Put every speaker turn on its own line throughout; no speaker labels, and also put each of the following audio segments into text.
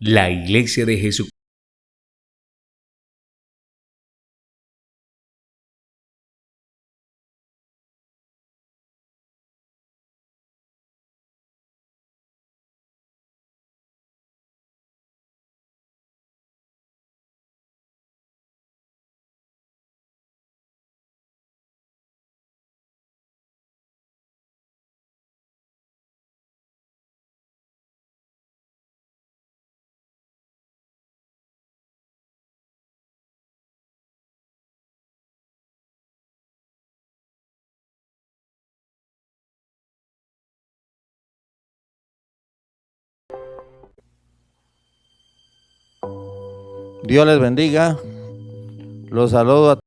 La Iglesia de Jesucristo.
Dios les bendiga. Los saludo a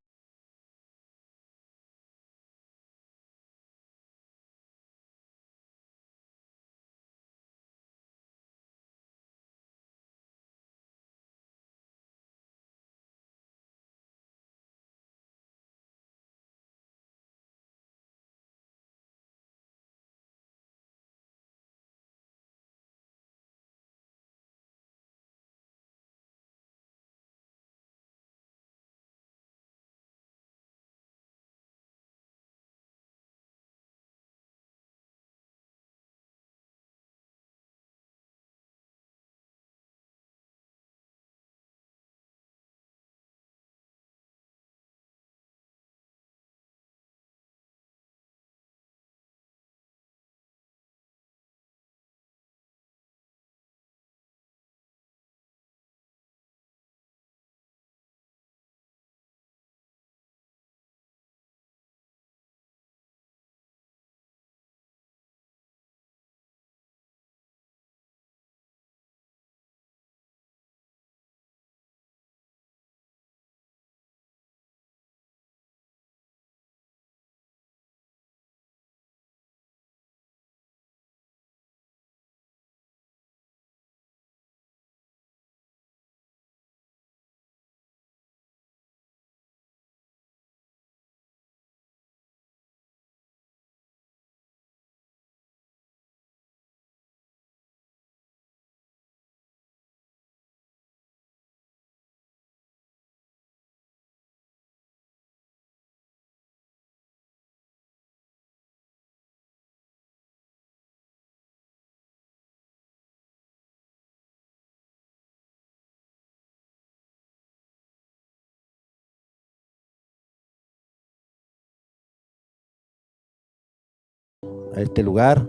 este lugar.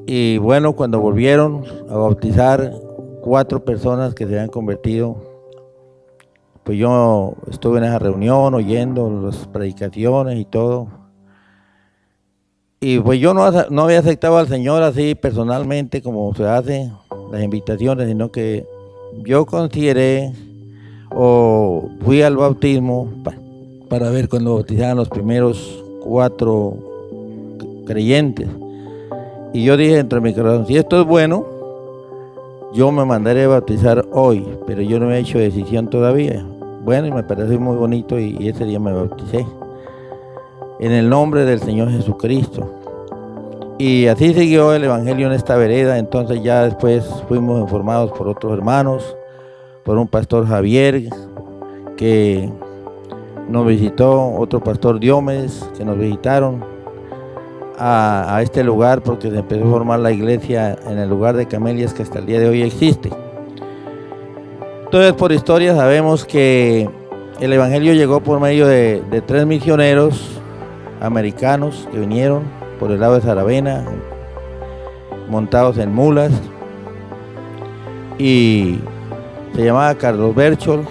Y bueno, cuando volvieron a bautizar 4 personas que se habían convertido, pues yo estuve en esa reunión oyendo las predicaciones y todo. Y pues yo no había aceptado al Señor así personalmente como se hace las invitaciones, sino que yo consideré o fui al bautismo para ver cuando bautizaban los primeros 4 creyentes. Y yo dije entre mi corazón, si esto es bueno, yo me mandaré a bautizar hoy, pero yo no he hecho decisión todavía. Bueno, y me pareció muy bonito y ese día me bauticé en el nombre del Señor Jesucristo. Y así siguió el evangelio en esta vereda. Entonces ya después fuimos informados por otros hermanos, por un pastor Javier que nos visitó, otro pastor Diomedes que nos visitaron a este lugar, porque se empezó a formar la iglesia en el lugar de Camelias que hasta el día de hoy existe. Entonces, por historia sabemos que el evangelio llegó por medio de 3 misioneros americanos que vinieron por el lado de Saravena, montados en mulas, y se llamaba Carlos Berchol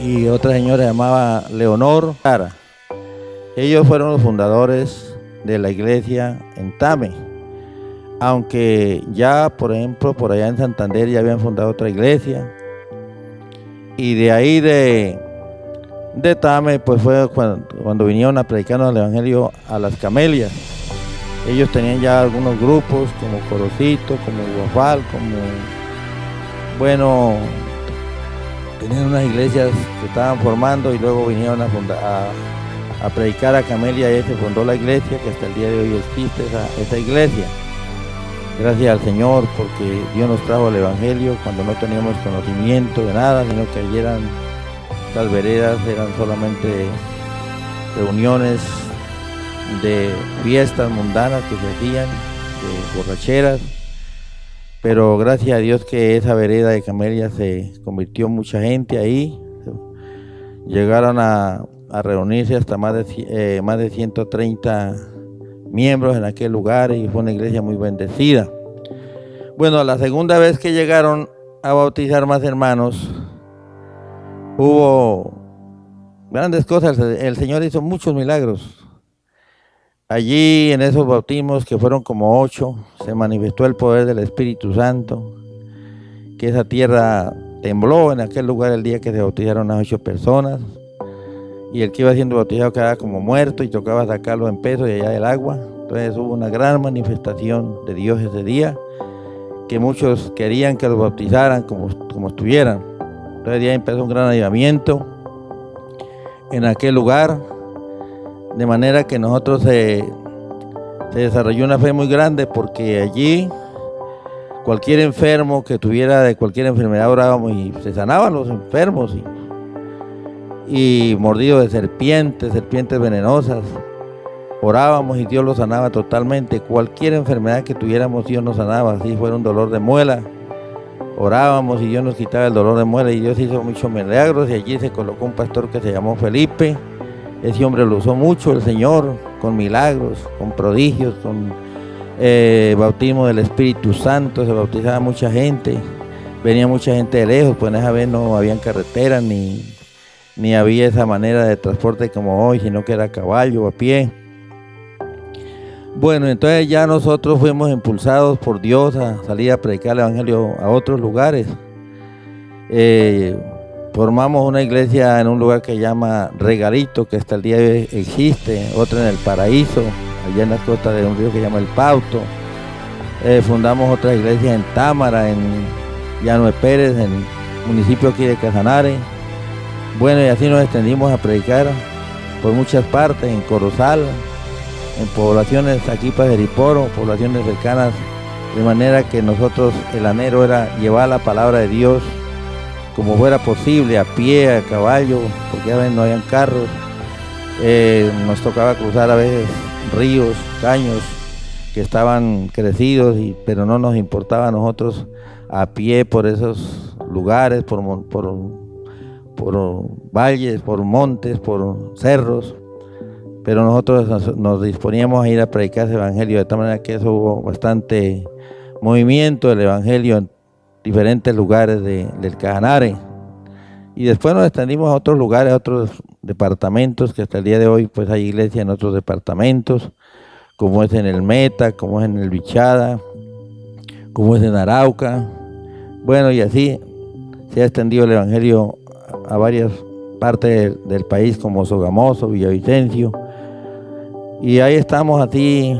y otra señora se llamaba Leonor Cara. Ellos fueron los fundadores de la iglesia en Tame, aunque ya, por ejemplo, por allá en Santander ya habían fundado otra iglesia. Y de ahí de Tame, pues fue cuando vinieron a predicarnos el evangelio a las Camelias. Ellos tenían ya algunos grupos como Corocito, como Guafal, tenían unas iglesias que estaban formando, y luego vinieron a predicar a Camelia, y se fundó la iglesia que hasta el día de hoy existe esa iglesia. Gracias al Señor porque Dios nos trajo el Evangelio cuando no teníamos conocimiento de nada, sino que allí las veredas eran solamente reuniones de fiestas mundanas que se hacían, de borracheras, pero gracias a Dios que esa vereda de Camelia se convirtió en mucha gente ahí. Llegaron a reunirse hasta más de 130 miembros en aquel lugar y fue una iglesia muy bendecida. Bueno, la segunda vez que llegaron a bautizar más hermanos, hubo grandes cosas. El Señor hizo muchos milagros. Allí en esos bautismos, que fueron como 8, se manifestó el poder del Espíritu Santo, que esa tierra tembló en aquel lugar el día que se bautizaron las 8 personas, y el que iba siendo bautizado quedaba como muerto y tocaba sacarlo en peso de allá del agua. Entonces hubo una gran manifestación de Dios ese día, que muchos querían que los bautizaran como estuvieran. Entonces ya empezó un gran avivamiento en aquel lugar, de manera que nosotros se desarrolló una fe muy grande, porque allí cualquier enfermo que tuviera de cualquier enfermedad orábamos y se sanaban los enfermos, y mordidos de serpientes venenosas, orábamos y Dios los sanaba totalmente. Cualquier enfermedad que tuviéramos Dios nos sanaba, si fuera un dolor de muela, orábamos y Dios nos quitaba el dolor de muela, y Dios hizo muchos milagros. Y allí se colocó un pastor que se llamó Felipe. Ese hombre lo usó mucho el Señor, con milagros, con prodigios, con bautismo del Espíritu Santo. Se bautizaba mucha gente, venía mucha gente de lejos, pues en esa vez no habían carreteras ni había esa manera de transporte como hoy, sino que era a caballo o a pie. Bueno, entonces ya nosotros fuimos impulsados por Dios a salir a predicar el Evangelio a otros lugares. Formamos una iglesia en un lugar que se llama Regalito, que hasta el día de hoy existe, otra en El Paraíso, allá en las costas de un río que se llama El Pauto. Fundamos otra iglesia en Támara, en Llano de Pérez, en el municipio aquí de Casanare. Bueno, y así nos extendimos a predicar por muchas partes, en Corozal, en poblaciones aquí para Jeriporo, poblaciones cercanas, de manera que nosotros, el anhelo era llevar la palabra de Dios como fuera posible, a pie, a caballo, porque a veces no habían carros. Nos tocaba cruzar a veces ríos, caños que estaban crecidos, pero no nos importaba a nosotros a pie por esos lugares, por valles, por montes, por cerros, pero nosotros nos disponíamos a ir a predicar ese evangelio, de tal manera que eso hubo bastante movimiento del evangelio en diferentes lugares del Casanare. Y después nos extendimos a otros lugares, a otros departamentos, que hasta el día de hoy pues hay iglesia en otros departamentos, como es en el Meta, como es en el Bichada, como es en Arauca. Bueno, y así se ha extendido el evangelio a varias partes del país, como Sogamoso, Villavicencio, y ahí estamos así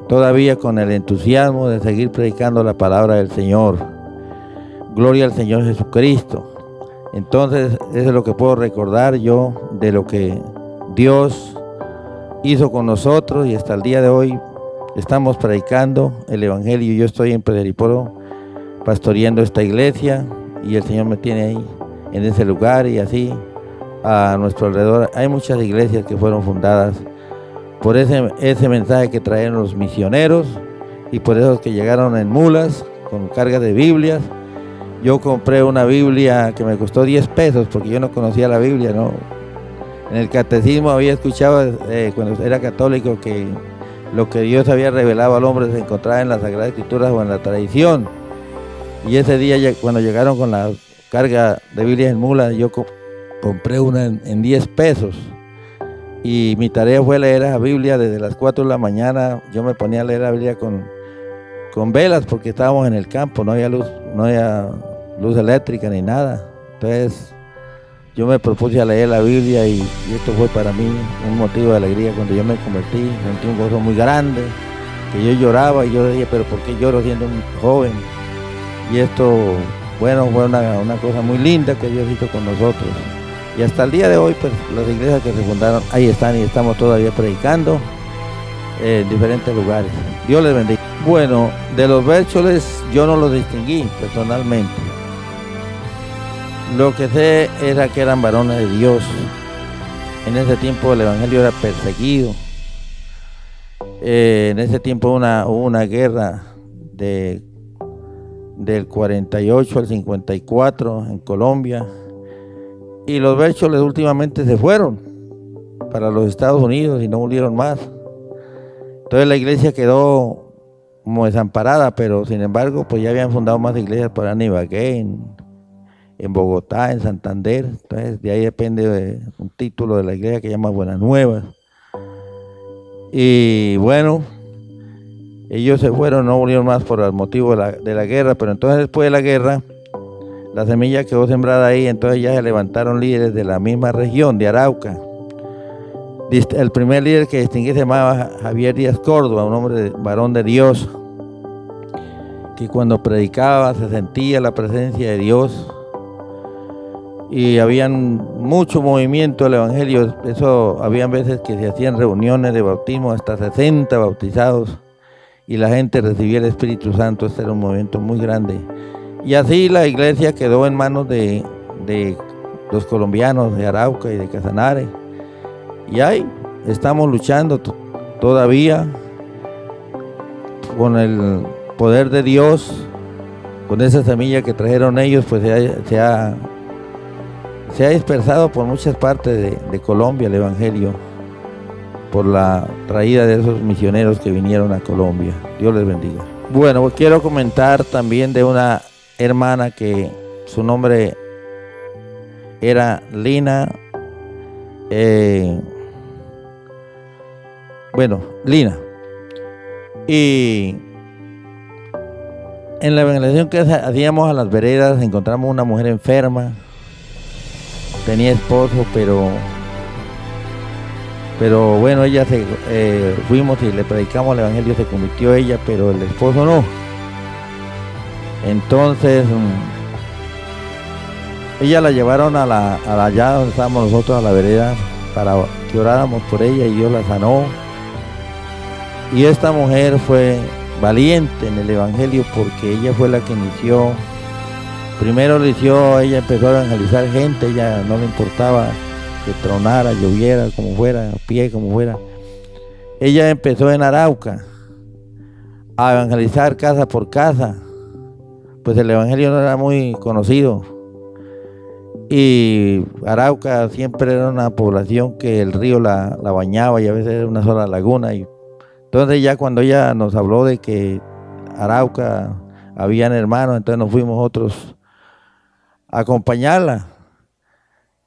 todavía con el entusiasmo de seguir predicando la palabra del Señor. Gloria al Señor Jesucristo. Entonces eso es lo que puedo recordar yo de lo que Dios hizo con nosotros, y hasta el día de hoy estamos predicando el evangelio. Yo estoy en Pedriporo pastoreando esta iglesia, y el Señor me tiene ahí en ese lugar, y así a nuestro alrededor hay muchas iglesias que fueron fundadas por ese mensaje que trajeron los misioneros, y por esos que llegaron en mulas con carga de Biblias. Yo compré una Biblia que me costó 10 pesos porque yo no conocía la Biblia, ¿no? En el catecismo había escuchado cuando era católico que lo que Dios había revelado al hombre se encontraba en las Sagradas Escrituras o en la tradición. Y ese día cuando llegaron con la carga de Biblias en mulas, yo compré una en 10 pesos. Y mi tarea fue leer la Biblia desde las 4 de la mañana. Yo me ponía a leer la Biblia con velas porque estábamos en el campo, no había luz eléctrica ni nada. Entonces yo me propuse a leer la Biblia, y esto fue para mí un motivo de alegría. Cuando yo me convertí, sentí un gozo muy grande, que yo lloraba, y yo decía, pero ¿por qué lloro siendo un joven? Y esto, bueno, fue una cosa muy linda que Dios hizo con nosotros. Y hasta el día de hoy, pues las iglesias que se fundaron, ahí están, y estamos todavía predicando en diferentes lugares. Dios les bendiga. Bueno, de los Bércholes yo no los distinguí personalmente. Lo que sé era que eran varones de Dios. En ese tiempo el evangelio era perseguido. En ese tiempo hubo una guerra del 48 al 54 en Colombia. Y los Bércholes últimamente se fueron para los Estados Unidos y no volvieron más. Entonces la iglesia quedó como desamparada, pero sin embargo pues ya habían fundado más iglesias por ahí en Ibagué, en Bogotá, en Santander. Entonces de ahí depende de un título de la iglesia que se llama Buenas Nuevas. Y bueno, ellos se fueron, no volvieron más por el motivo de la guerra, pero entonces después de la guerra la semilla quedó sembrada ahí, entonces ya se levantaron líderes de la misma región, de Arauca. El primer líder que distinguí se llamaba Javier Díaz Córdoba, un hombre varón de Dios, que cuando predicaba se sentía la presencia de Dios y habían mucho movimiento del evangelio. Eso, habían veces que se hacían reuniones de bautismo, hasta 60 bautizados, y la gente recibía el Espíritu Santo. Este era un movimiento muy grande. Y así la iglesia quedó en manos de los colombianos de Arauca y de Casanare. Y ahí estamos luchando todavía con el poder de Dios, con esa semilla que trajeron ellos, pues se ha dispersado por muchas partes de Colombia el evangelio, por la traída de esos misioneros que vinieron a Colombia. Dios les bendiga. Bueno, pues quiero comentar también de una hermana que su nombre era Lina. Lina. Y en la evangelización que hacíamos a las veredas encontramos una mujer enferma, tenía esposo, pero bueno, ella fuimos y le predicamos el evangelio, se convirtió ella, pero el esposo no. Entonces ella la llevaron allá donde estábamos nosotros, a la vereda, para que oráramos por ella, y Dios la sanó. Y esta mujer fue valiente en el evangelio, porque ella fue la que inició. Primero ella empezó a evangelizar gente. Ella no le importaba que tronara, lloviera, como fuera, a pie, como fuera. Ella empezó en Arauca a evangelizar casa por casa, pues el evangelio no era muy conocido, y Arauca siempre era una población que el río la bañaba, y a veces era una sola laguna. Y entonces ya cuando ella nos habló de que Arauca habían hermanos, entonces nos fuimos otros a acompañarla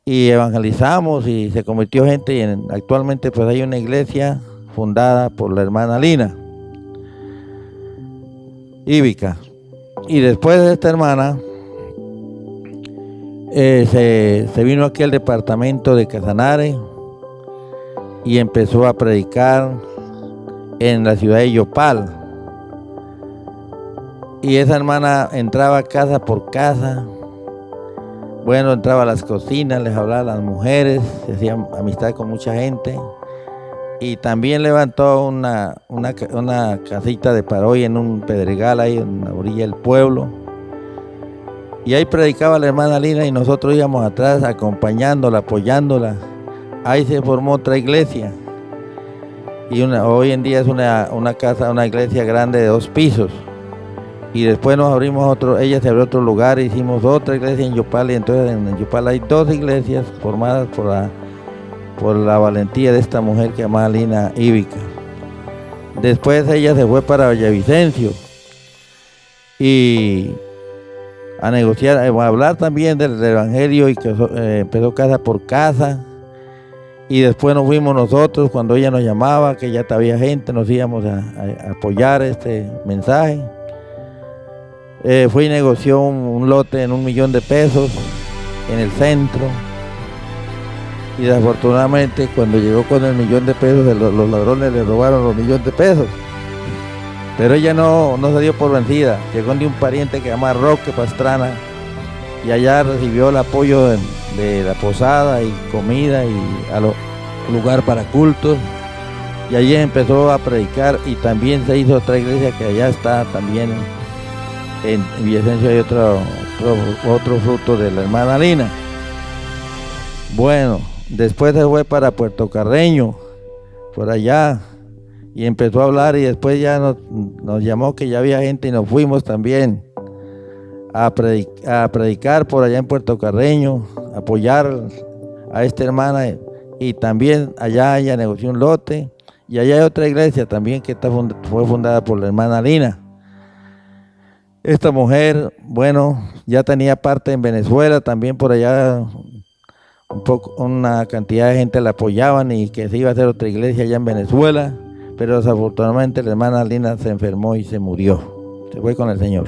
y evangelizamos, y se convirtió gente, y actualmente pues hay una iglesia fundada por la hermana Lina Íbica. Y después de esta hermana se vino aquí al departamento de Casanare y empezó a predicar en la ciudad de Yopal. Y esa hermana entraba casa por casa. Bueno, entraba a las cocinas, les hablaba a las mujeres, se hacía amistad con mucha gente. Y también levantó una casita de paroya en un pedregal ahí en la orilla del pueblo. Y ahí predicaba la hermana Lina, y nosotros íbamos atrás acompañándola, apoyándola. Ahí se formó otra iglesia. Y hoy en día es una iglesia grande de 2 pisos. Y después nos abrimos ella se abrió otro lugar, hicimos otra iglesia en Yopal, y entonces en Yopal hay 2 iglesias formadas por la valentía de esta mujer que se llama Lina Íbica. Después ella se fue para Villavicencio y a negociar, a hablar también del evangelio, y que empezó casa por casa. Y después nos fuimos nosotros, cuando ella nos llamaba, que ya había gente, nos íbamos a apoyar este mensaje. Fue y negoció un lote en $1 millón en el centro. Y desafortunadamente, cuando llegó con el $1 millón, los ladrones le robaron los $1 millones. Pero ella no se dio por vencida. Llegó de un pariente que se llama Roque Pastrana, y allá recibió el apoyo de la posada y comida y lugar para cultos. y allí empezó a predicar, y también se hizo otra iglesia que allá está también en Villavicencio. Hay otro fruto de la hermana Lina. Bueno, después se fue para Puerto Carreño, por allá, y empezó a hablar, y después ya nos llamó que ya había gente, y nos fuimos también a predicar por allá en Puerto Carreño, apoyar a esta hermana, y también allá ella negoció un lote, y allá hay otra iglesia también que fue fundada por la hermana Lina. Esta mujer, bueno, ya tenía parte en Venezuela, también por allá una cantidad de gente la apoyaban, y que se iba a hacer otra iglesia allá en Venezuela, pero desafortunadamente la hermana Lina se enfermó y se murió, se fue con el Señor.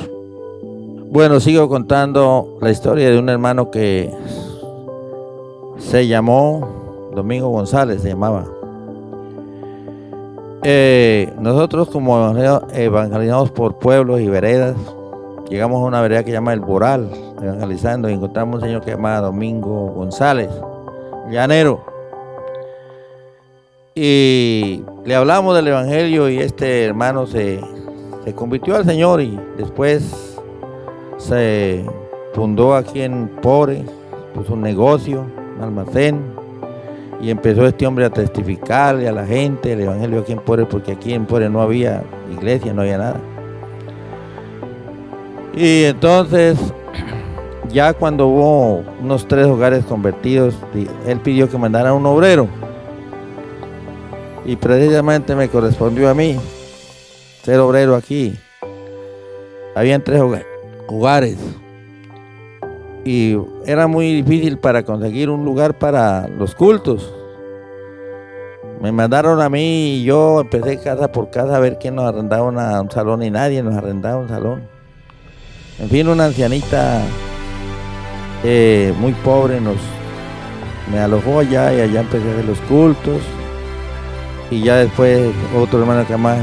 Bueno, sigo contando la historia de un hermano que se llamó Domingo González, se llamaba. Nosotros, como evangelizamos por pueblos y veredas, llegamos a una vereda que se llama El Boral, evangelizando, y encontramos un señor que se llamaba Domingo González, llanero. Y le hablamos del evangelio, y este hermano se convirtió al Señor, y después se fundó aquí en Pore, puso un negocio, un almacén, y empezó este hombre a testificarle a la gente el evangelio aquí en Pore, porque aquí en Pore no había iglesia, no había nada. Y entonces, ya cuando hubo unos 3 hogares convertidos, él pidió que mandara un obrero, y precisamente me correspondió a mí ser obrero aquí. Habían 3 hogares, y era muy difícil para conseguir un lugar para los cultos. Me mandaron a mí, y yo empecé casa por casa a ver quién nos arrendaba un salón, y nadie nos arrendaba un salón. En fin, una ancianita muy pobre me alojó allá, y allá empecé a hacer los cultos. Y ya después otro hermano que se llama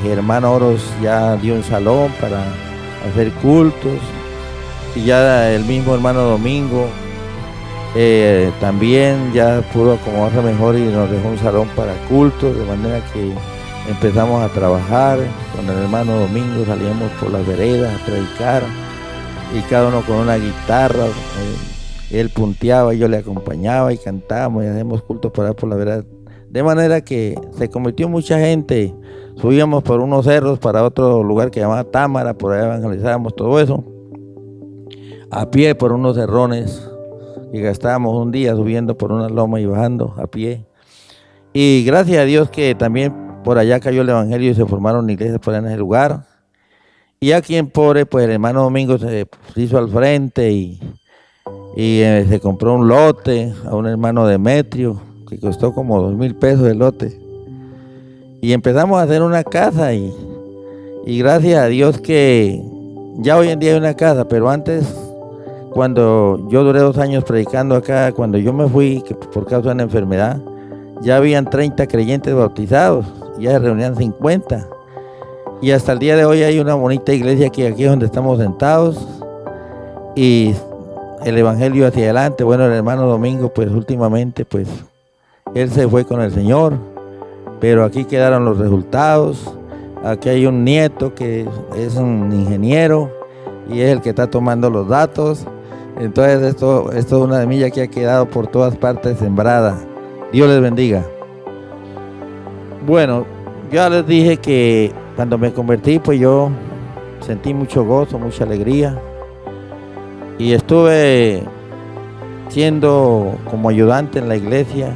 Germán Oros ya dio un salón para hacer cultos, y ya el mismo hermano Domingo también ya pudo acomodarse mejor, y nos dejó un salón para cultos, de manera que empezamos a trabajar con el hermano Domingo, salíamos por las veredas a predicar, y cada uno con una guitarra, él punteaba, yo le acompañaba, y cantábamos y hacíamos cultos por la vereda, de manera que se convirtió mucha gente. Subíamos por unos cerros para otro lugar que se llamaba Támara, por ahí evangelizábamos todo eso, a pie por unos cerrones, y gastábamos un día subiendo por una loma y bajando a pie. Y gracias a Dios que también por allá cayó el evangelio, y se formaron iglesias por allá en ese lugar. Y aquí en Pore, pues el hermano Domingo se hizo al frente, y se compró un lote a un hermano Demetrio, que costó como 2,000 pesos el lote. Y empezamos a hacer una casa, y gracias a Dios que ya hoy en día hay una casa, pero antes, cuando yo duré 2 años predicando acá, cuando yo me fui que por causa de una enfermedad, ya habían 30 creyentes bautizados, ya se reunían 50. Y hasta el día de hoy hay una bonita iglesia aquí es donde estamos sentados, y el evangelio hacia adelante. Bueno, el hermano Domingo, pues últimamente, pues él se fue con el Señor, pero aquí quedaron los resultados. Aquí hay un nieto que es un ingeniero, y es el que está tomando los datos. Entonces esto es una semilla que ha quedado por todas partes sembrada. Dios les bendiga. Bueno, ya les dije que cuando me convertí, pues yo sentí mucho gozo, mucha alegría, y estuve siendo como ayudante en la iglesia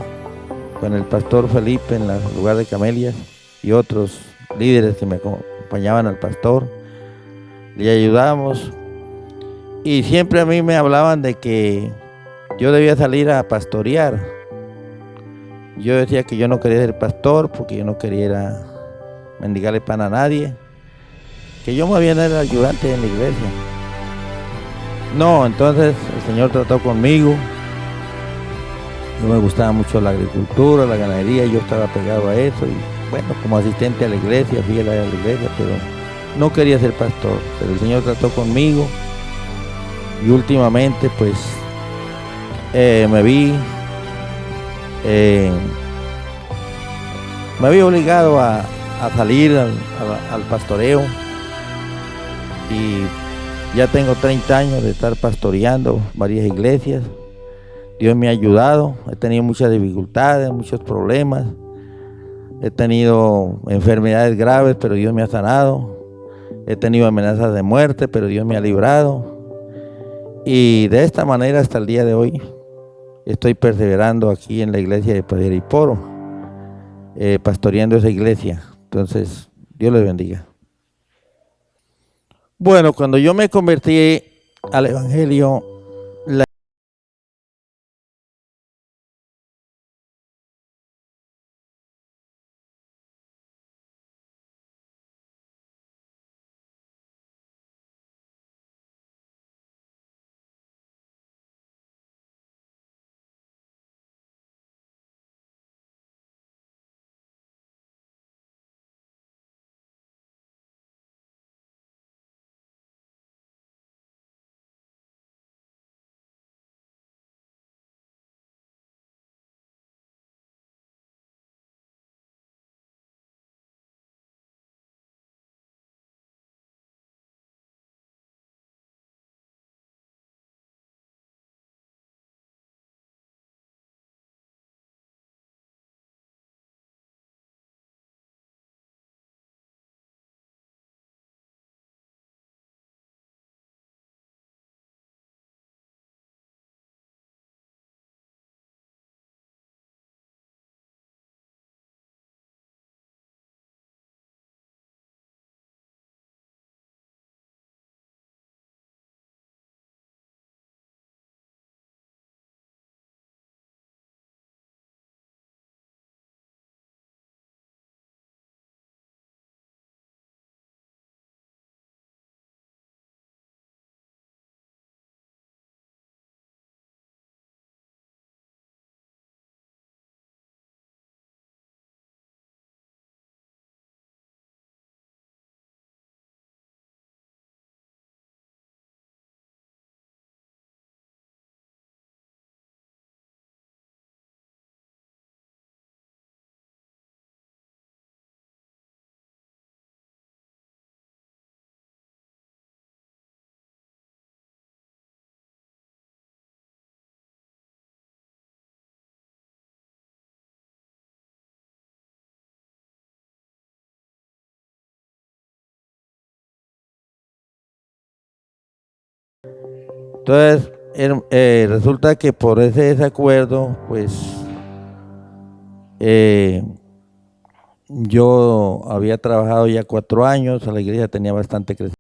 con el pastor Felipe en el lugar de Camelias, y otros líderes que me acompañaban al pastor. Le ayudamos, y siempre a mí me hablaban de que yo debía salir a pastorear. Yo decía que yo no quería ser pastor, porque yo no quería ir a mendigarle pan a nadie, que yo más bien era ayudante en la iglesia. No, entonces el Señor trató conmigo. Yo me gustaba mucho la agricultura, la ganadería, yo estaba pegado a eso, y bueno, como asistente a la iglesia, fiel a la iglesia, pero no quería ser pastor. Pero el Señor trató conmigo, y últimamente pues me vi me había obligado a salir al pastoreo y ya tengo 30 años de estar pastoreando varias iglesias. Dios me ha ayudado, he tenido muchas dificultades, muchos problemas, he tenido enfermedades graves, pero Dios me ha sanado, he tenido amenazas de muerte, pero Dios me ha librado. Y de esta manera hasta el día de hoy estoy perseverando aquí en la iglesia de Padre Hiporo, pastoreando esa iglesia. Entonces, Dios les bendiga. Bueno, cuando yo me convertí al Evangelio, entonces resulta que por ese desacuerdo, pues eh, yo había trabajado ya 4 años, la iglesia tenía bastante crecimiento.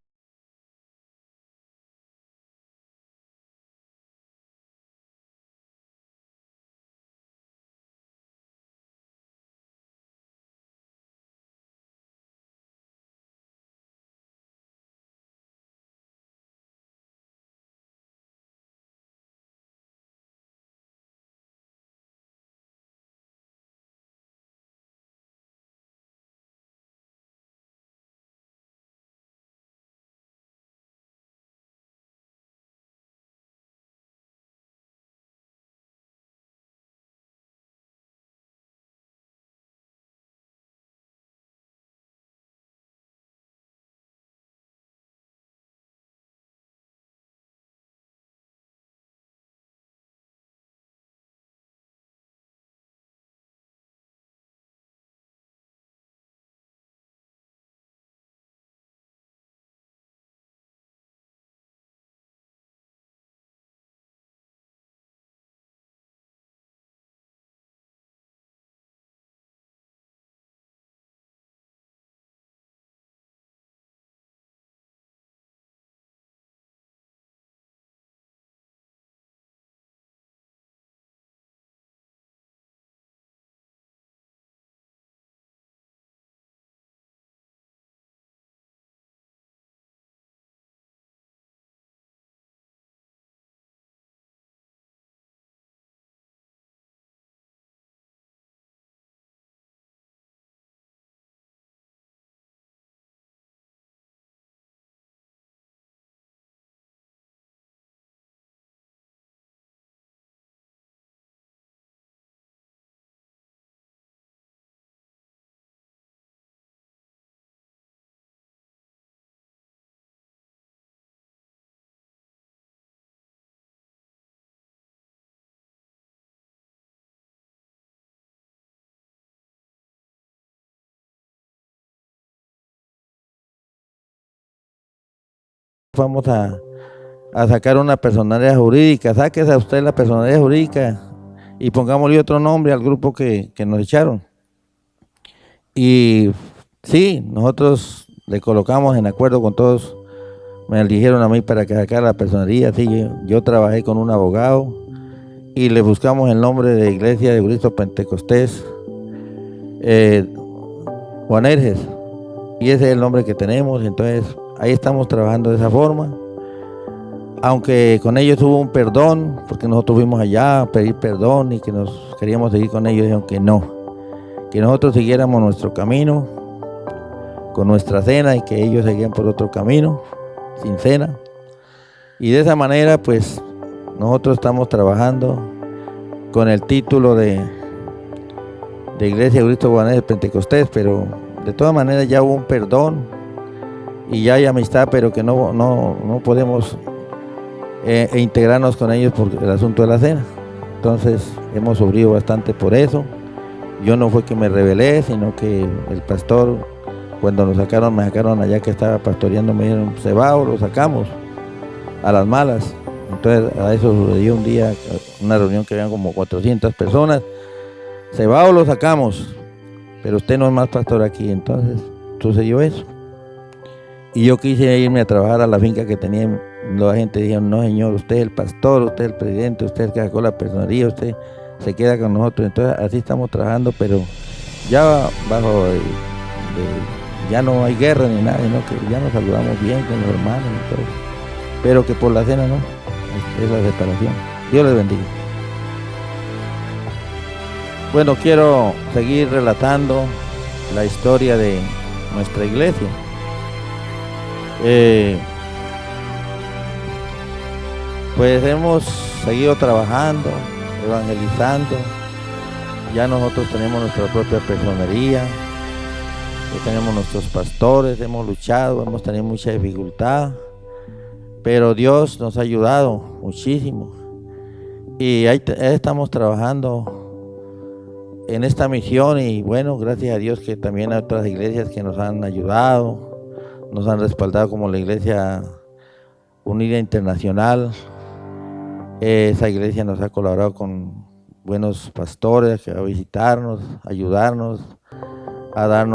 vamos a sacar una personalidad jurídica, sáquese a usted la personalidad jurídica y pongámosle otro nombre al grupo que nos echaron. Y sí, nosotros le colocamos en acuerdo con todos, me dijeron a mí para que sacara la personería, sí, yo trabajé con un abogado y le buscamos el nombre de Iglesia de Cristo Pentecostés Juanerges, y ese es el nombre que tenemos. Entonces ahí estamos trabajando de esa forma, aunque con ellos hubo un perdón, porque nosotros fuimos allá a pedir perdón y que nos queríamos seguir con ellos, dijeron que no, que nosotros siguiéramos nuestro camino con nuestra cena y que ellos seguían por otro camino sin cena. Y de esa manera pues nosotros estamos trabajando con el título de Iglesia de Cristo Juanerges Pentecostés, pero de todas maneras ya hubo un perdón y ya hay amistad, pero que no podemos integrarnos con ellos por el asunto de la cena. Entonces hemos sufrido bastante por eso. Yo no fue que me rebelé, sino que el pastor, cuando me sacaron allá que estaba pastoreando, me dijeron, se va o lo sacamos a las malas. Entonces a eso sucedió un día, una reunión que habían como 400 personas, se va o lo sacamos, pero usted no es más pastor aquí. Entonces sucedió eso. Y yo quise irme a trabajar a la finca que tenía. La gente dijo, no señor, usted es el pastor, usted es el presidente, usted es el que sacó la personería, usted se queda con nosotros. Entonces así estamos trabajando, pero ya bajo ya no hay guerra ni nada, sino que ya nos saludamos bien con los hermanos y todo. Pero que por la cena no, es la separación. Dios les bendiga. Bueno, quiero seguir relatando la historia de nuestra iglesia. Pues hemos seguido trabajando, evangelizando. Ya nosotros tenemos nuestra propia personería, ya tenemos nuestros pastores, hemos luchado, hemos tenido mucha dificultad, pero Dios nos ha ayudado muchísimo. Y ahí estamos trabajando en esta misión, y bueno, gracias a Dios que también hay otras iglesias que nos han ayudado, nos han respaldado, como la Iglesia Unida Internacional. Esa iglesia nos ha colaborado con buenos pastores que va a visitarnos, ayudarnos, a darnos